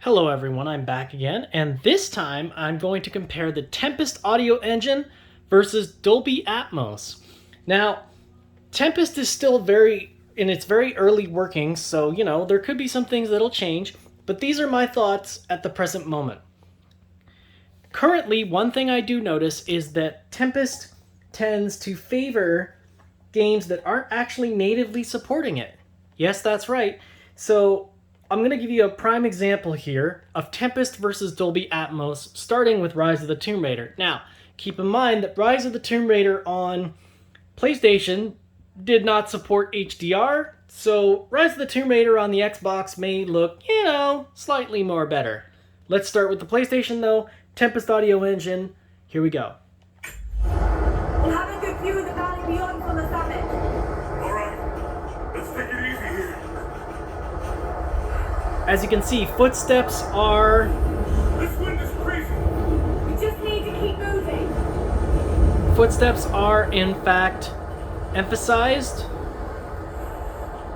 Hello everyone, I'm back again, and this time I'm going to compare the Tempest audio engine versus Dolby Atmos. Now, Tempest is still in its very early workings, so there could be some things that'll change, but these are my thoughts at the present moment. Currently, one thing I do notice is that Tempest tends to favor games that aren't actually natively supporting it. Yes, that's right. So I'm going to give you a prime example here of Tempest versus Dolby Atmos, starting with Rise of the Tomb Raider. Now, keep in mind that Rise of the Tomb Raider on PlayStation did not support HDR, so Rise of the Tomb Raider on the Xbox may look, slightly more better. Let's start with the PlayStation though. Tempest audio engine, here we go. We'll have a good view of the valley beyond from the summit. Alright, let's take it easy here. As you can see, footsteps are... This wind is crazy. We just need to keep moving. Footsteps are, in fact, emphasized.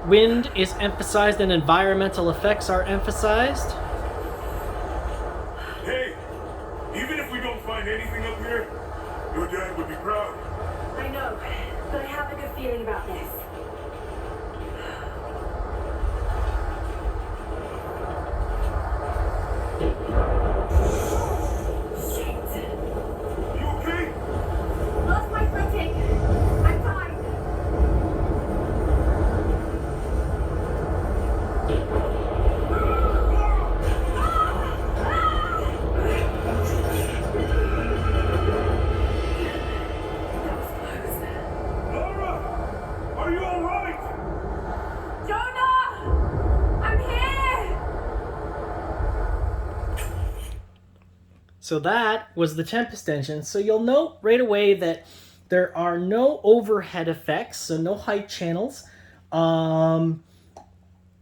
Wind is emphasized and environmental effects are emphasized. Hey, even if we don't find anything up here, your dad would be proud. I know, but I have a good feeling about this. Shit! You okay? Lost my footing. I'm fine. That was close. Laura, are you alright? Jonah! I'm here! So that was the Tempest engine. So you'll note right away that there are no overhead effects, so no height channels.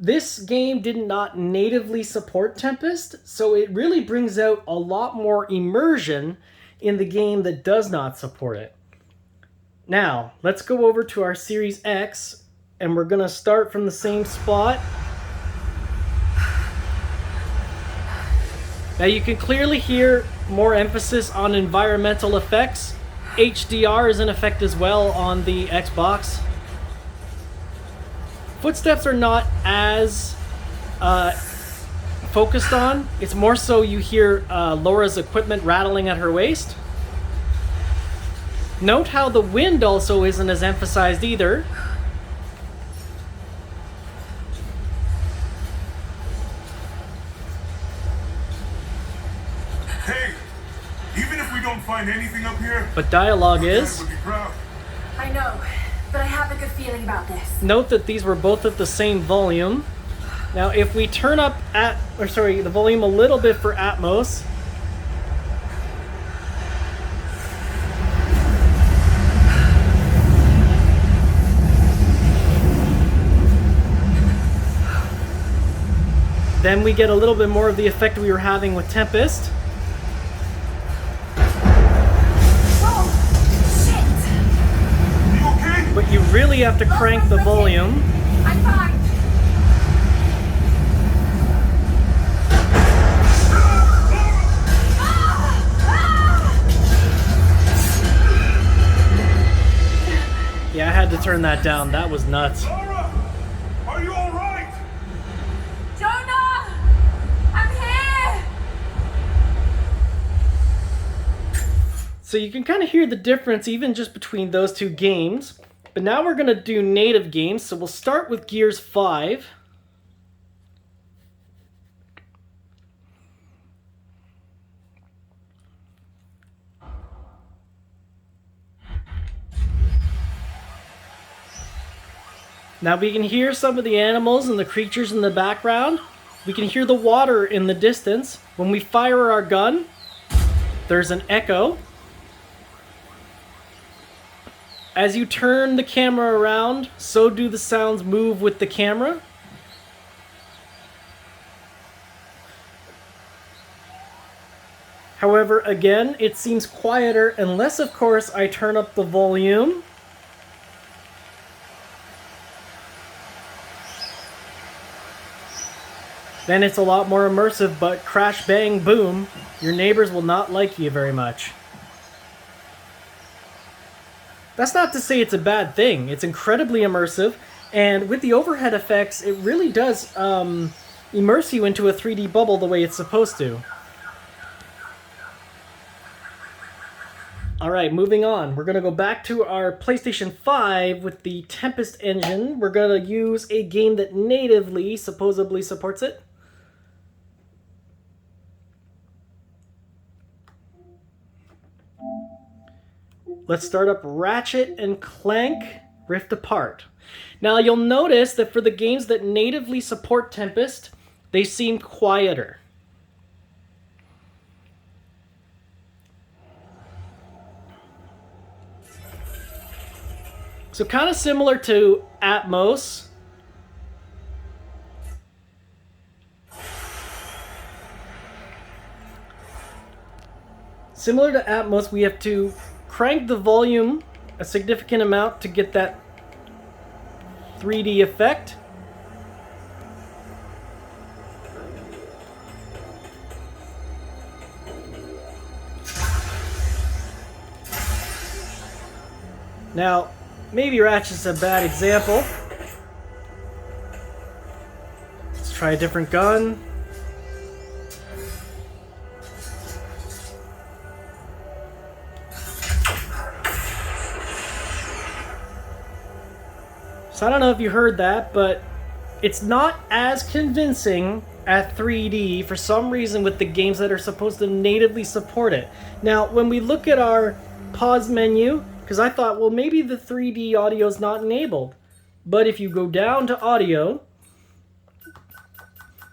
This game did not natively support Tempest, so it really brings out a lot more immersion in the game that does not support it. Now, let's go over to our Series X, and we're going to start from the same spot. Now you can clearly hear more emphasis on environmental effects. HDR is in effect as well on the Xbox. Footsteps are not as focused on. It's more so you hear Laura's equipment rattling at her waist. Note how the wind also isn't as emphasized either. Hey, even if we don't find anything up here, But dialogue your dad is. would be proud. I know, but I have a good feeling about this. Note that these were both at the same volume. Now, if we turn up the volume a little bit for Atmos, then we get a little bit more of the effect we were having with Tempest. Oh, shit! You okay? But you really have to crank the volume. I'm fine. Yeah, I had to turn that down. That was nuts. Laura, are you alright? Jonah! I'm here! So you can kind of hear the difference even just between those two games. But now we're going to do native games. So we'll start with Gears 5. Now we can hear some of the animals and the creatures in the background. We can hear the water in the distance. When we fire our gun, there's an echo. As you turn the camera around, so do the sounds move with the camera. However, again, it seems quieter unless, of course, I turn up the volume. then it's a lot more immersive, but crash, bang, boom, your neighbors will not like you very much. That's not to say it's a bad thing. It's incredibly immersive, and with the overhead effects, it really does immerse you into a 3D bubble the way it's supposed to. Alright, moving on. We're going to go back to our PlayStation 5 with the Tempest engine. We're going to use a game that natively supposedly supports it. Let's start up Ratchet and Clank Rift Apart. Now you'll notice that for the games that natively support Tempest, they seem quieter. So kind of similar to Atmos. Similar to Atmos, we have to crank the volume a significant amount to get that 3D effect. Now, maybe Ratchet's a bad example. Let's try a different gun. So I don't know if you heard that, but it's not as convincing at 3D for some reason with the games that are supposed to natively support it. Now, when we look at our pause menu, because I thought, well, maybe the 3D audio is not enabled. But if you go down to audio,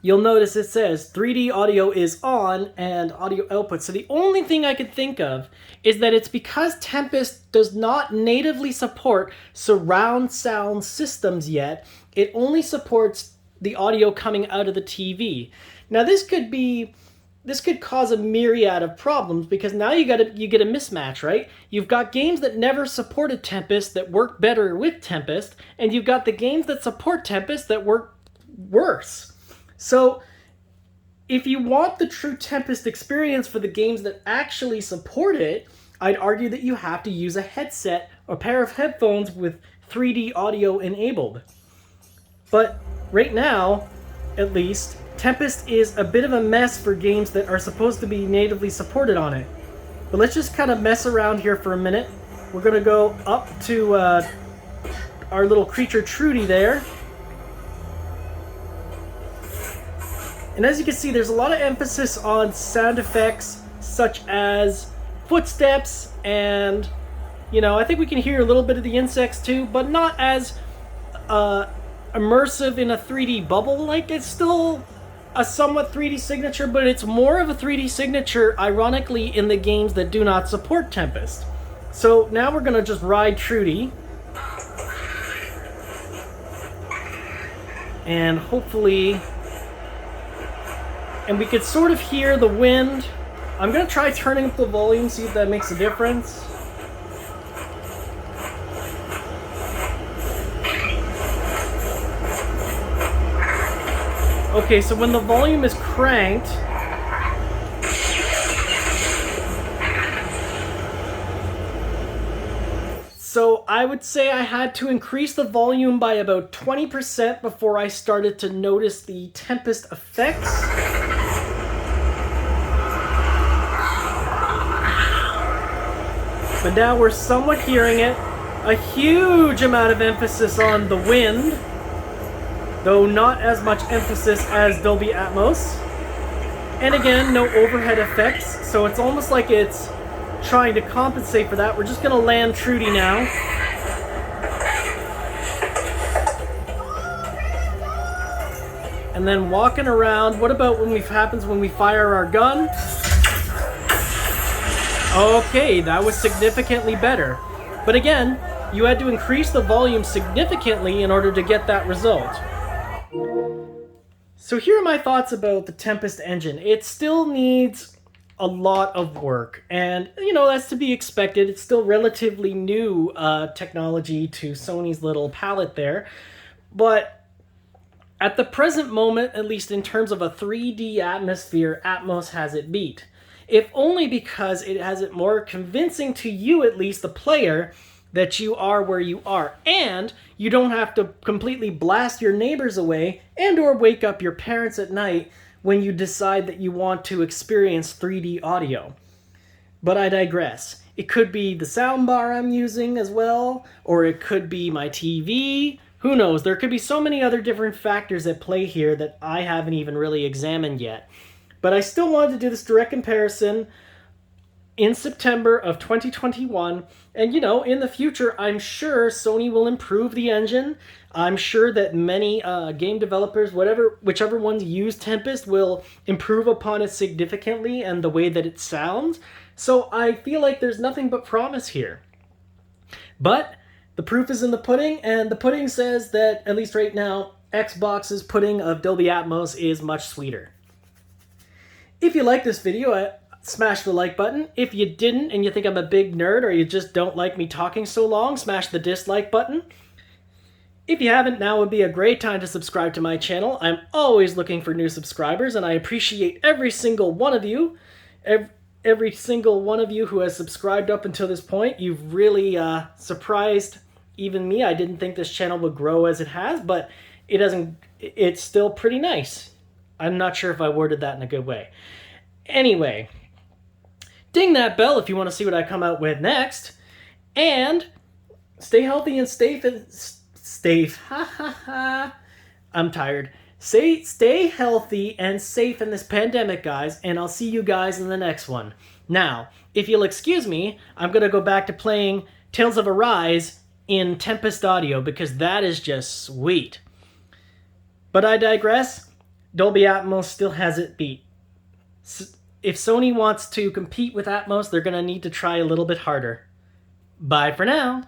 you'll notice it says 3D audio is on and audio output. So the only thing I could think of is that it's because Tempest does not natively support surround sound systems yet. It only supports the audio coming out of the TV. Now this could cause a myriad of problems because now you get a mismatch, right? You've got games that never supported Tempest that work better with Tempest, and you've got the games that support Tempest that work worse. So if you want the true Tempest experience for the games that actually support it, I'd argue that you have to use a headset or pair of headphones with 3D audio enabled. But right now, at least, Tempest is a bit of a mess for games that are supposed to be natively supported on it. But let's just kind of mess around here for a minute. We're going to go up to our little creature Trudy there. And as you can see, there's a lot of emphasis on sound effects such as footsteps and, you know, I think we can hear a little bit of the insects too, but not as immersive in a 3D bubble. Like, it's still a somewhat 3D signature, but it's more of a 3D signature, ironically, in the games that do not support Tempest. So now we're going to just ride Trudy. And hopefully... And we could sort of hear the wind. I'm going to try turning up the volume, see if that makes a difference. Okay, so when the volume is cranked, so I would say I had to increase the volume by about 20% before I started to notice the Tempest effects. But now we're somewhat hearing it. A huge amount of emphasis on the wind, though not as much emphasis as Dolby Atmos. And again, no overhead effects, so it's almost like it's trying to compensate for that. We're just going to land Trudy now. And then walking around, what about when happens when we fire our gun? Okay, that was significantly better. But again, you had to increase the volume significantly in order to get that result. So here are my thoughts about the Tempest engine. It still needs a lot of work, and you know, that's to be expected. It's still relatively new technology to Sony's little palette there, but At the present moment, at least in terms of a 3D atmosphere, Atmos has it beat. If only because it has it more convincing to you, at least the player, that you are where you are. And you don't have to completely blast your neighbors away and or wake up your parents at night when you decide that you want to experience 3D audio. But I digress. It could be the soundbar I'm using as well, or it could be my TV. Who knows? There could be so many other different factors at play here that I haven't even really examined yet. But I still wanted to do this direct comparison in September of 2021. And in the future, I'm sure Sony will improve the engine. I'm sure that many game developers, whichever ones use Tempest, will improve upon it significantly and the way that it sounds. So I feel like there's nothing but promise here. But the proof is in the pudding, and the pudding says that, at least right now, Xbox's pudding of Dolby Atmos is much sweeter. If you like this video, smash the like button. If you didn't and you think I'm a big nerd or you just don't like me talking so long, smash the dislike button. If you haven't, now would be a great time to subscribe to my channel. I'm always looking for new subscribers, and I appreciate every single one of you. Every single one of you who has subscribed up until this point. You've really surprised even me. I didn't think this channel would grow as it has, but it's still pretty nice. I'm not sure if I worded that in a good way. Anyway, ding that bell if you want to see what I come out with next. And stay healthy and I'm tired. Stay healthy and safe in this pandemic, guys, and I'll see you guys in the next one. Now, if you'll excuse me, I'm going to go back to playing Tales of Arise in Tempest Audio because that is just sweet. But I digress. Dolby Atmos still has it beat. If Sony wants to compete with Atmos, they're going to need to try a little bit harder. Bye for now.